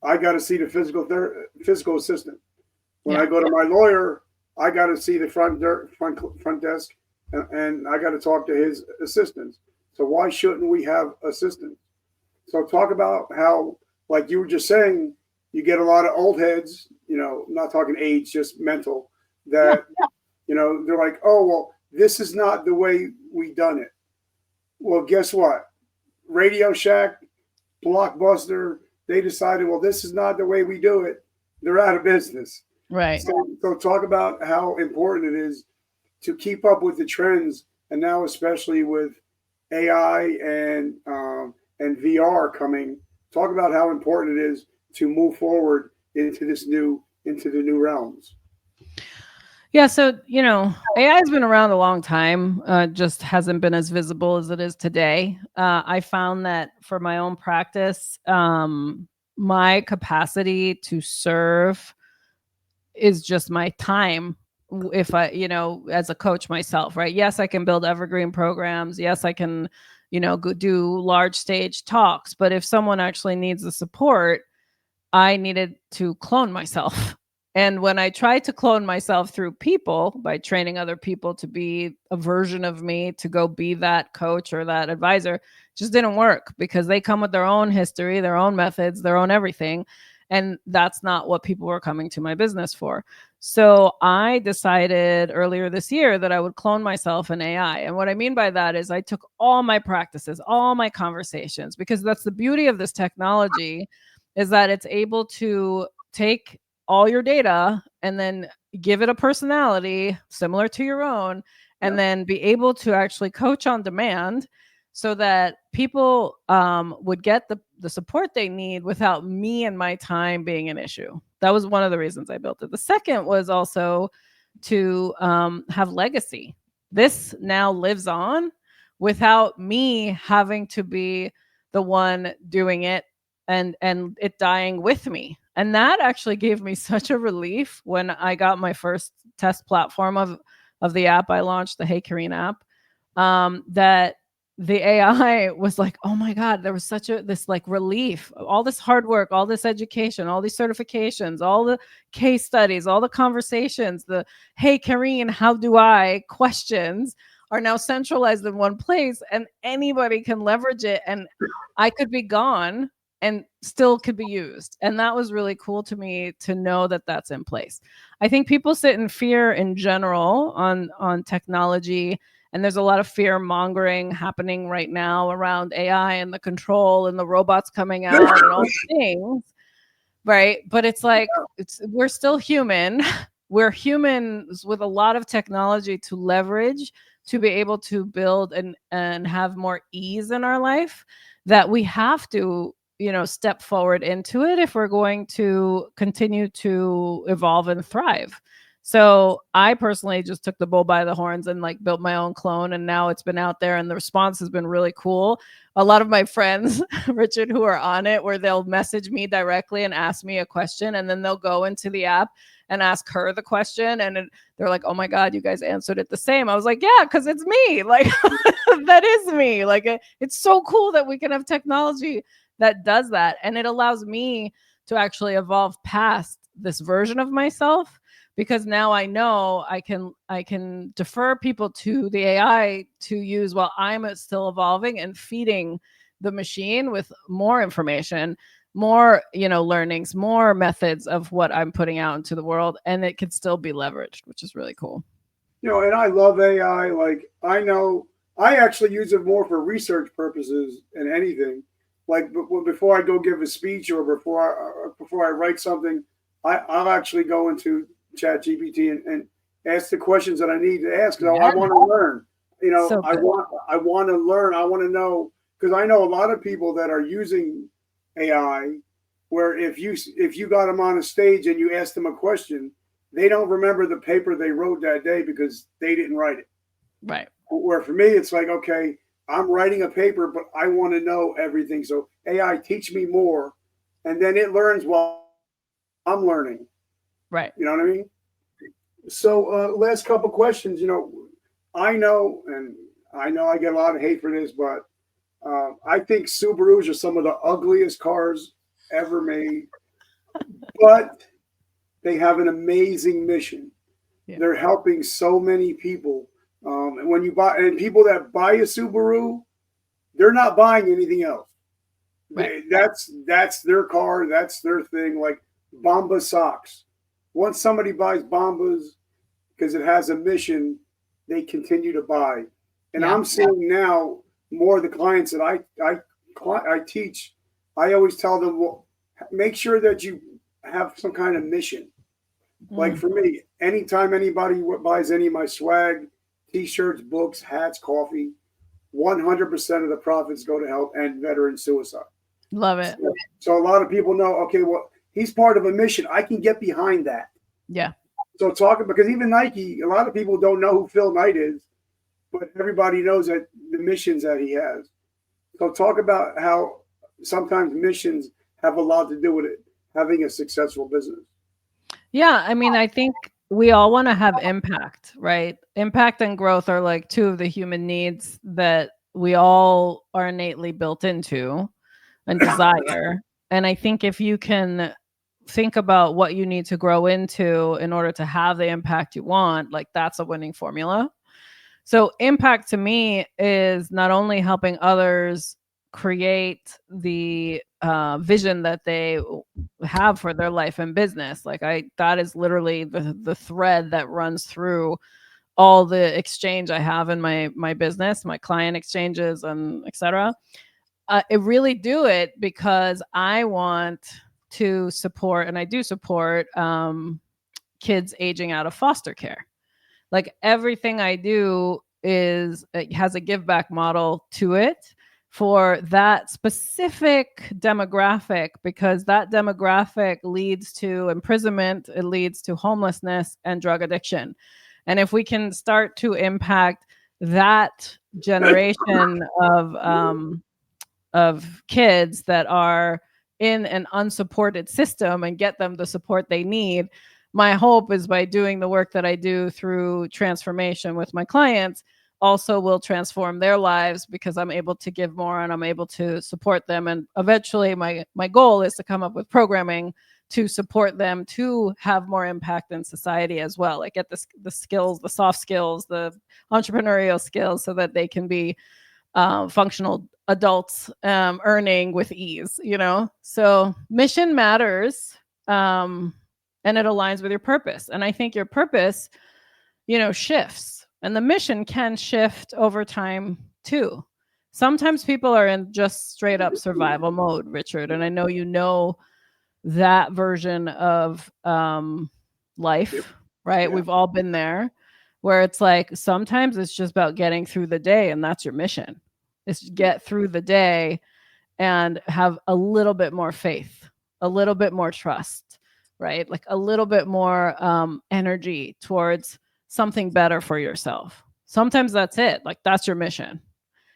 I got to see the physical assistant. When I go to my lawyer, I got to see the front desk, and I got to talk to his assistants. So why shouldn't we have assistants? So talk about how, like you were just saying, you get a lot of old heads, not talking age, just mental, that They're like, oh, well, this is not the way we done it. Well, guess what? Radio Shack, Blockbuster, they decided, well, this is not the way we do it. They're out of business. Right. So talk about how important it is to keep up with the trends, and now especially with AI and VR coming. Talk about how important it is to move forward into the new realms. Yeah, so AI has been around a long time, just hasn't been as visible as it is today. I found that for my own practice, my capacity to serve is just my time. If I, as a coach myself, right? Yes, I can build evergreen programs. Yes, I can, go do large stage talks. But if someone actually needs the support, I needed to clone myself. And when I tried to clone myself through people by training other people to be a version of me, to go be that coach or that advisor, just didn't work because they come with their own history, their own methods, their own everything. And that's not what people were coming to my business for. So I decided earlier this year that I would clone myself in AI. And what I mean by that is I took all my practices, all my conversations, because that's the beauty of this technology, is that it's able to take all your data and then give it a personality similar to your own, and then be able to actually coach on demand so that people would get the support they need without me and my time being an issue. That was one of the reasons I built it. The second was also to have legacy. This now lives on without me having to be the one doing it and it dying with me. And that actually gave me such a relief when I got my first test platform of the app I launched, the Hey Kareen app, that the AI was like, oh my God, there was this like relief, all this hard work, all this education, all these certifications, all the case studies, all the conversations, the hey Kareen, how do I questions are now centralized in one place, and anybody can leverage it, and I could be gone and still could be used. And that was really cool to me to know that that's in place. I think people sit in fear in general on technology, and there's a lot of fear mongering happening right now around AI and the control and the robots coming out and all the things, right? But it's like we're still human. We're humans with a lot of technology to leverage to be able to build and have more ease in our life, that we have to step forward into it if we're going to continue to evolve and thrive. So I personally just took the bull by the horns and like built my own clone, and now it's been out there and the response has been really cool. A lot of my friends, Richard, who are on it, where they'll message me directly and ask me a question, and then they'll go into the app and ask her the question, and they're like, oh my God, you guys answered it the same. I was like, yeah, because it's me. Like that is me. Like it's so cool that we can have technology that does that, and it allows me to actually evolve past this version of myself, because now I know I can defer people to the AI to use while I'm still evolving and feeding the machine with more information, more learnings, more methods of what I'm putting out into the world, and it can still be leveraged, which is really cool. And I love AI. Like I know I actually use it more for research purposes than anything. Like before I go give a speech or before I write something, I'll actually go into Chat GPT and ask the questions that I need to ask. So I want to learn. So I want to learn. I want to know, because I know a lot of people that are using AI where if you got them on a stage and you ask them a question, they don't remember the paper they wrote that day because they didn't write it. Right. Where for me, it's like, okay, I'm writing a paper, but I want to know everything. So AI, teach me more. And then it learns while I'm learning. Right. You know what I mean? So last couple questions, I know I get a lot of hate for this, but I think Subarus are some of the ugliest cars ever made, but they have an amazing mission. Yeah. They're helping so many people. And when you buy, and people that buy a Subaru, they're not buying anything else. Right. That's their car. That's their thing. Like Bomba socks. Once somebody buys Bombas, because it has a mission, they continue to buy. And Yeah. I'm seeing now more of the clients that I teach. I always tell them, well, make sure that you have some kind of mission. Like Mm. for me, anytime anybody buys any of my swag, t-shirts, books, hats, coffee, 100% of the profits go to help end veteran suicide. Love it. So a lot of people know, okay, well, he's part of a mission. I can get behind that. Yeah. So talking, because even Nike, a lot of people don't know who Phil Knight is, but everybody knows that the missions that he has. So talk about how sometimes missions have a lot to do with it, having a successful business. Yeah, I mean, I think we all want to have impact, right? Impact and growth are like two of the human needs that we all are innately built into and desire. And I think if you can think about what you need to grow into in order to have the impact you want, like that's a winning formula. So, impact to me is not only helping others create the vision that they have for their life and business. Like that is literally the thread that runs through all the exchange I have in my business, my client exchanges, and etc. I really do it because I want to support, and I do support kids aging out of foster care. Like everything I do is it has a give back model to it for that specific demographic, because that demographic leads to imprisonment, it leads to homelessness and drug addiction. And if we can start to impact that generation of kids that are in an unsupported system and get them the support they need, my hope is by doing the work that I do through transformation with my clients also will transform their lives, because I'm able to give more and I'm able to support them. And eventually my goal is to come up with programming to support them to have more impact in society as well. Like get the skills, the soft skills, the entrepreneurial skills, so that they can be functional adults, earning with ease, you know? So mission matters. And it aligns with your purpose. And I think your purpose, shifts, and the mission can shift over time too. Sometimes people are in just straight up survival mode, Richard. And I know that version of life, right? Yeah. We've all been there, where it's like sometimes it's just about getting through the day, and that's your mission. Is get through the day and have a little bit more faith, a little bit more trust, right? Like a little bit more energy towards something better for yourself. Sometimes that's it. Like that's your mission.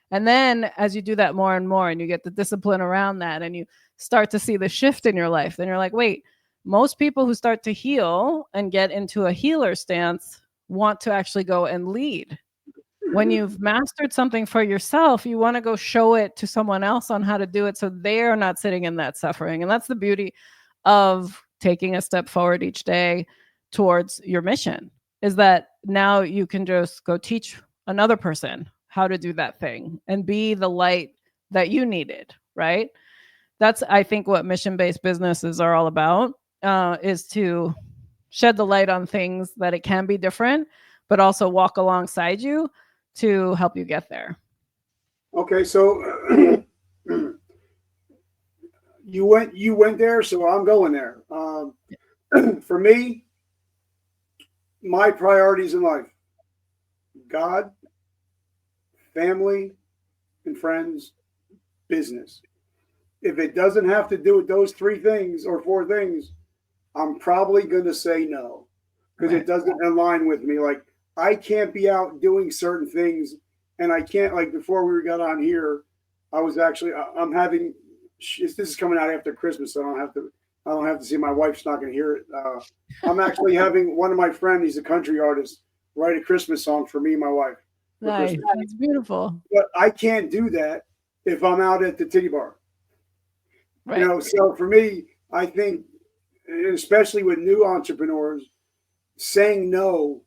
And then as you do that more and more, and you get the discipline around that, and you start to see the shift in your life, then you're like, wait, most people who start to heal and get into a healer stance want to actually go and lead. When you've mastered something for yourself, you want to go show it to someone else on how to do it, so they're not sitting in that suffering. And that's the beauty of taking a step forward each day towards your mission, is that now you can just go teach another person how to do that thing and be the light that you needed, right? That's, I think, what mission-based businesses are all about, is to shed the light on things that it can be different, but also walk alongside you to help you get there. Okay, so you went there, so I'm going there. For me, my priorities in life: God, family, and friends, business. If it doesn't have to do with those three things or four things, I'm probably going to say no, because Right. it doesn't align with me. Like I can't be out doing certain things, and I can't, like before we got on here, I was actually I'm having this is coming out after Christmas, so I don't have to see, my wife's not going to hear it. I'm actually having one of my friends, he's a country artist, write a Christmas song for me and my wife for Nice. Christmas. That's beautiful. But I can't do that if I'm out at the titty bar. Right. You know, so for me, I think, especially with new entrepreneurs, saying no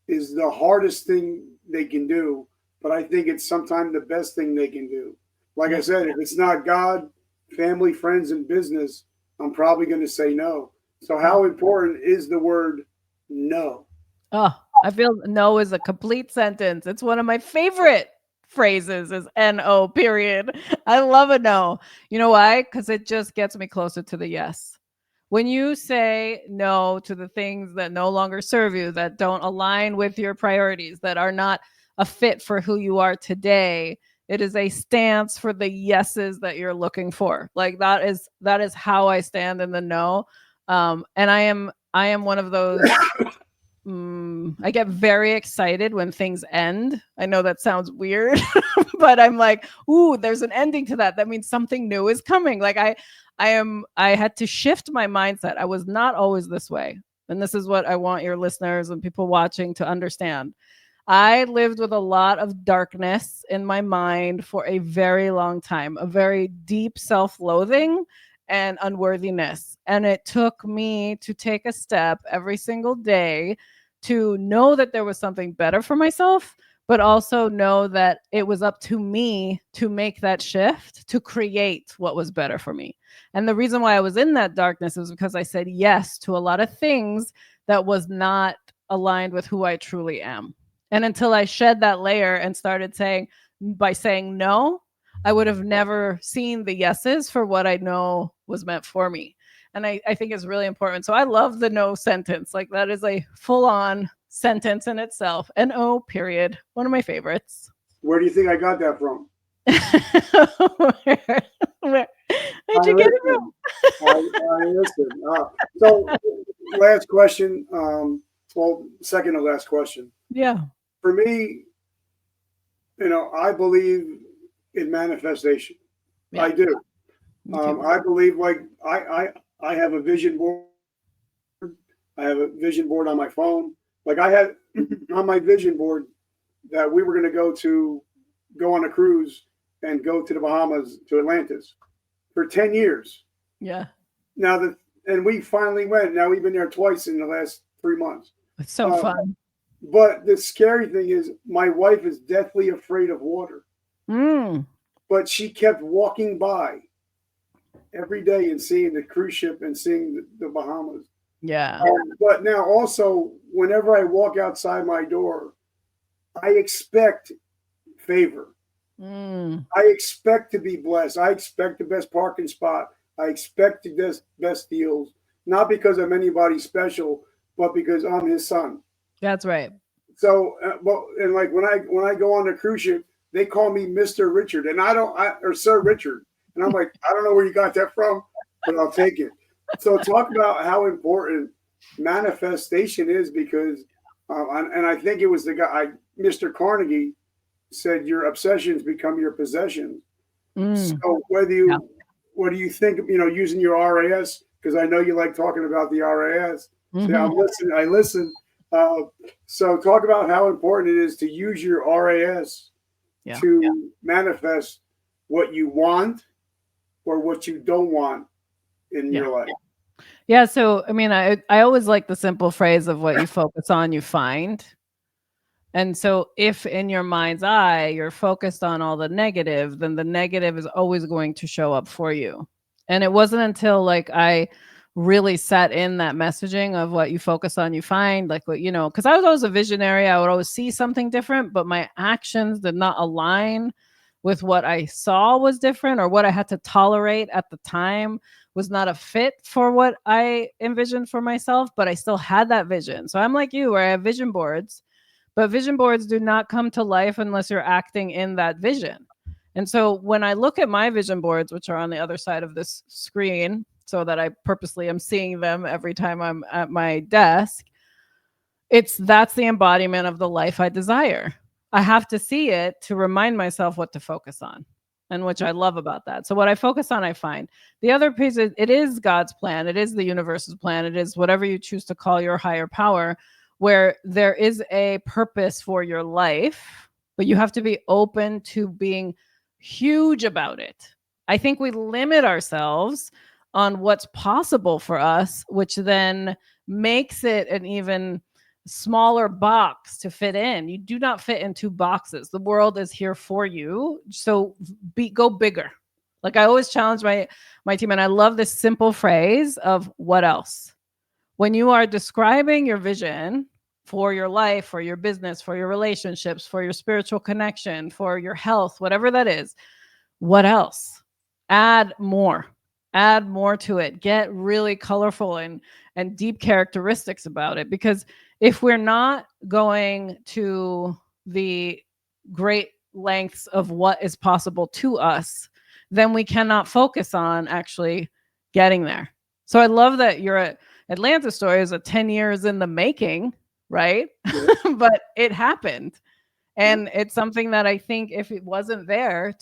is the hardest thing they can do. But I think it's sometimes the best thing they can do. Like I said, if it's not God, family, friends, and business, I'm probably going to say no. So how important is the word no? Oh, I feel no is a complete sentence. It's one of my favorite phrases is no period. I love a no. You know why? Because it just gets me closer to the yes. When you say no to the things that no longer serve you, that don't align with your priorities, that are not a fit for who you are today, it is a stance for the yeses that you're looking for. Like that is how I stand in the no. And I am one of those. I get very excited when things end. I know that sounds weird, but I'm like, ooh, there's an ending to that. That means something new is coming. Like I had to shift my mindset. I was not always this way. And this is what I want your listeners and people watching to understand. I lived with a lot of darkness in my mind for a very long time, a very deep self-loathing and unworthiness. And it took me to take a step every single day to know that there was something better for myself, but also know that it was up to me to make that shift to create what was better for me. And the reason why I was in that darkness is because I said yes to a lot of things that was not aligned with who I truly am. And until I shed that layer and started saying, by saying no, I would have never seen the yeses for what I know was meant for me. And I think it's really important. So I love the no sentence. Like that is a full on sentence in itself. No, period. One of my favorites. Where do you think I got that from? Where'd you get it from? I listen. So, last question. Well, second to last question. Yeah. For me, I believe in manifestation. Yeah. I do. I believe I have a vision board. I have a vision board on my phone. Like I had on my vision board that we were going to go on a cruise and go to the Bahamas, to Atlantis for 10 years. Yeah. And we finally went. Now we've been there twice in the last 3 months. It's so fun. But the scary thing is my wife is deathly afraid of water. But she kept walking by every day and seeing the cruise ship and seeing the Bahamas. Yeah. But now also, whenever I walk outside my door, I expect favor. I expect to be blessed. I expect the best parking spot. I expect the best deals, not because I'm anybody special, but because I'm his son. That's right. So, and like when I go on the cruise ship, they call me Mr. Richard, and or Sir Richard, and I'm like, I don't know where you got that from, but I'll take it. So talk about how important manifestation is, because, and I think it was the guy, Mr. Carnegie, said your obsessions become your possessions. So what do you think of, using your RAS? Because I know you like talking about the RAS. Yeah, I listen. So talk about how important it is to use your RAS to manifest what you want or what you don't want in your life. Yeah. So, I mean, I always like the simple phrase of what you focus on, you find. And so if in your mind's eye, you're focused on all the negative, then the negative is always going to show up for you. And it wasn't until like I really sat in that messaging of what you focus on, you find, like what, because I was always a visionary. I would always see something different, but my actions did not align with what I saw was different, or what I had to tolerate at the time was not a fit for what I envisioned for myself, but I still had that vision. So I'm like you, where I have vision boards. But vision boards do not come to life unless you're acting in that vision. And so when I look at my vision boards, which are on the other side of this screen, so that I purposely am seeing them every time I'm at my desk, that's the embodiment of the life I desire. I have to see it to remind myself what to focus on, and which I love about that. So what I focus on, I find. The other piece is it is God's plan. It is the universe's plan. It is whatever you choose to call your higher power, where there is a purpose for your life, but you have to be open to being huge about it. I think we limit ourselves on what's possible for us, which then makes it an even smaller box to fit in. You do not fit in two boxes. The world is here for you. So go bigger. Like I always challenge my team, and I love this simple phrase of what else? When you are describing your vision, for your life, for your business, for your relationships, for your spiritual connection, for your health, whatever that is. What else? Add more. Add more to it. Get really colorful and deep characteristics about it. Because if we're not going to the great lengths of what is possible to us, then we cannot focus on actually getting there. So I love that your Atlanta story is a 10 years in the making, right? Yeah. But it happened. And it's something that I think if it wasn't there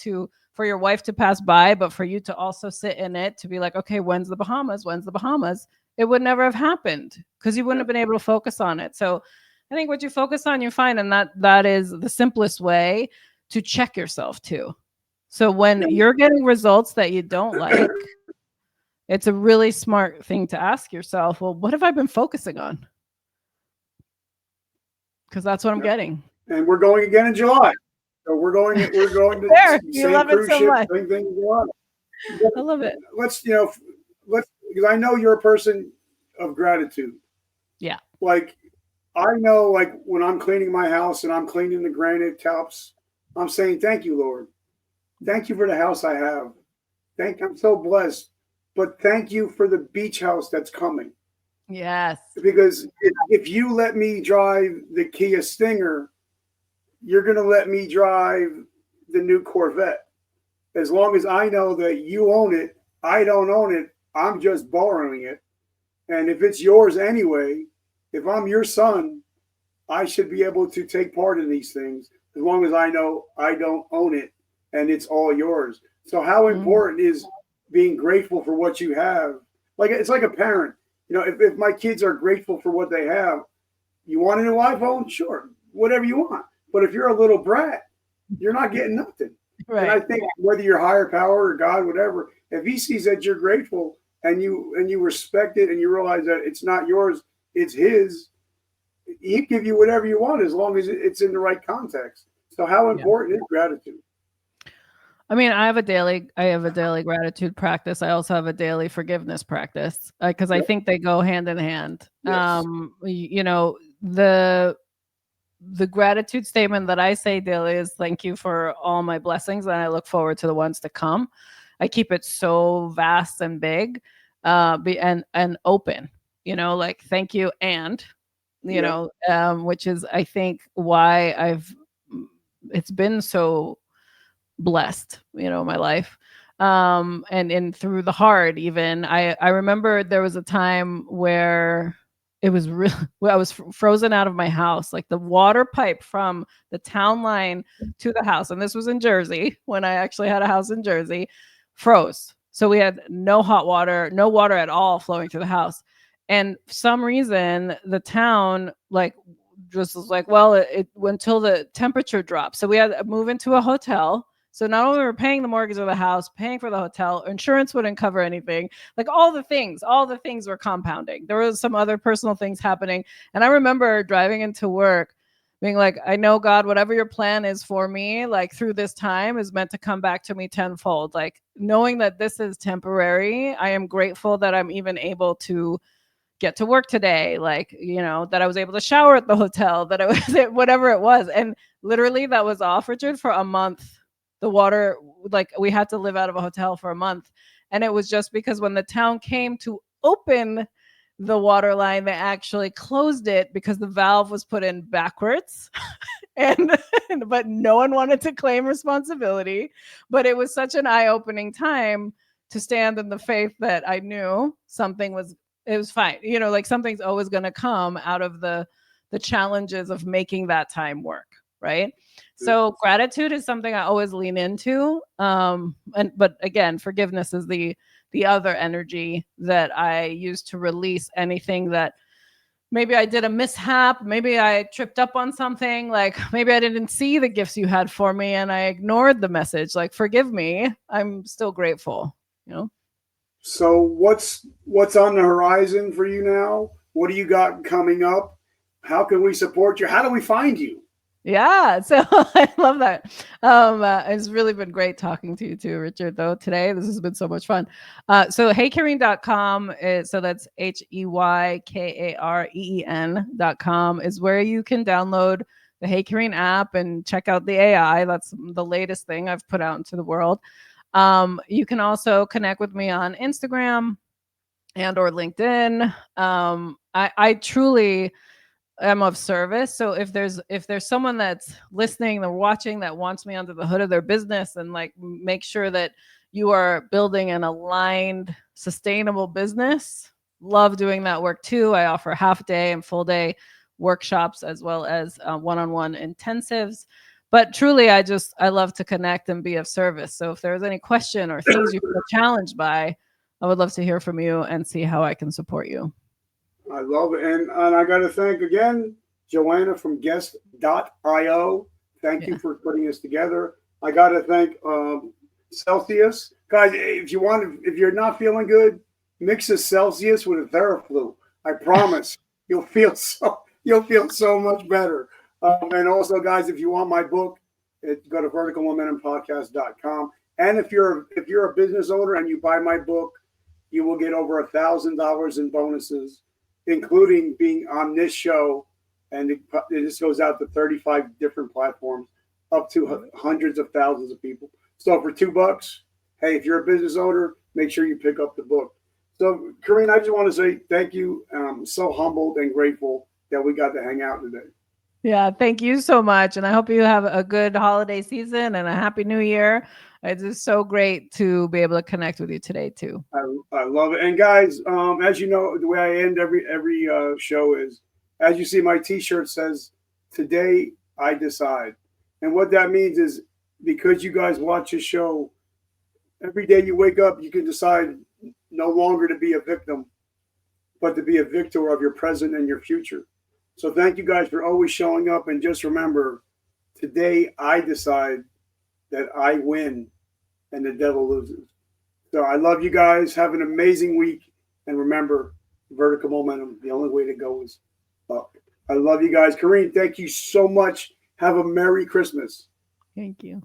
for your wife to pass by, but for you to also sit in it to be like, okay, when's the Bahamas? When's the Bahamas? It would never have happened because you wouldn't have been able to focus on it. So I think what you focus on, you find, and that is the simplest way to check yourself too. So when you're getting results that you don't like, it's a really smart thing to ask yourself, well, what have I been focusing on? Because that's what I'm getting. And we're going again in July. So we're going to there, you same love it cruise so ship, much. same thing in July. I love it. Let's because I know you're a person of gratitude. Yeah. Like I know, like when I'm cleaning my house and I'm cleaning the granite tops, I'm saying, thank you, Lord. Thank you for the house I have. I'm so blessed. But thank you for the beach house that's coming. Yes. Because if you let me drive the Kia Stinger, you're going to let me drive the new Corvette. As long as I know that you own it, I don't own it, I'm just borrowing it. And if it's yours anyway, if I'm your son, I should be able to take part in these things as long as I know I don't own it and it's all yours. So how important is being grateful for what you have? Like it's like a parent. You know, if my kids are grateful for what they have, you want a new iPhone? Sure, whatever you want. But if you're a little brat, you're not getting nothing. Right. And I think whether you're higher power or God, whatever, if he sees that you're grateful and you respect it and you realize that it's not yours, it's his, he'd give you whatever you want as long as it's in the right context. So how important is gratitude? I mean, I have a daily gratitude practice. I also have a daily forgiveness practice because I think they go hand in hand. Yes. You know, the gratitude statement that I say daily is thank you for all my blessings and I look forward to the ones to come. I keep it so vast and big and open, you know, like thank you and, you know, which is I think why it's been so blessed, you know, my life. And through the hard, even I remember there was a time where it was real. I was frozen out of my house, like the water pipe from the town line to the house. And this was in Jersey when I actually had a house in Jersey, froze. So we had no hot water, no water at all flowing through the house. And for some reason, the town just was like, well, it until the temperature dropped. So we had to move into a hotel. So not only were we paying the mortgage of the house, paying for the hotel, insurance wouldn't cover anything. Like all the things were compounding. There was some other personal things happening. And I remember driving into work being like, I know God, whatever your plan is for me, like through this time is meant to come back to me tenfold. Like knowing that this is temporary, I am grateful that I'm even able to get to work today. Like, you know, that I was able to shower at the hotel, that it was whatever it was. And literally that was off, Richard, for a month. The water, like we had to live out of a hotel for a month. And it was just because when the town came to open the water line, they actually closed it because the valve was put in backwards. But no one wanted to claim responsibility. But it was such an eye-opening time to stand in the faith that I knew it was fine. You know, like something's always going to come out of the challenges of making that time work. Right. So gratitude is something I always lean into. But again, forgiveness is the other energy that I use to release anything that maybe I did a mishap. Maybe I tripped up on something. Like maybe I didn't see the gifts you had for me and I ignored the message. Like, forgive me. I'm still grateful, you know? So what's on the horizon for you now? What do you got coming up? How can we support you? How do we find you? Yeah, so I love that. It's really been great talking to you too, Richard, though, today. This has been so much fun. So heykareen.com is, so that's HEYKAREEN.com is where you can download the Hey Kareen app and check out the AI. That's the latest thing I've put out into the world. You can also connect with me on Instagram and or LinkedIn. I truly am of service. So if there's someone that's listening or watching that wants me under the hood of their business and like make sure that you are building an aligned, sustainable business, love doing that work too. I offer half day and full day workshops as well as one-on-one intensives. But truly, I love to connect and be of service. So if there's any question or things you feel challenged by, I would love to hear from you and see how I can support you. I love it. And I got to thank again Joanna from guest.io. Thank you Yeah. for putting this together. I got to thank Celsius. Guys, if you're not feeling good, mix a Celsius with a Theraflu. I promise you'll feel so much better. And also, guys, if you want my book, go to verticalmomentumpodcast.com. And if you're a business owner and you buy my book, you will get over $1,000 in bonuses, including being on this show. And this goes out to 35 different platforms, up to hundreds of thousands of people. So for $2, hey, if you're a business owner, make sure you pick up the book. So, Kareen, I just want to say thank you. I'm so humbled and grateful that we got to hang out today. Yeah, thank you so much. And I hope you have a good holiday season and a happy new year. It's just so great to be able to connect with you today, too. I love it. And guys, as you know, the way I end every show is, as you see, my T-shirt says, "Today I decide," and what that means is because you guys watch this show every day, you wake up, you can decide no longer to be a victim, but to be a victor of your present and your future. So thank you guys for always showing up, and just remember, today I decide that I win and the devil loses. So I love you guys. Have an amazing week. And remember, vertical momentum, the only way to go is up. I love you guys. Kareen, thank you so much. Have a Merry Christmas. Thank you.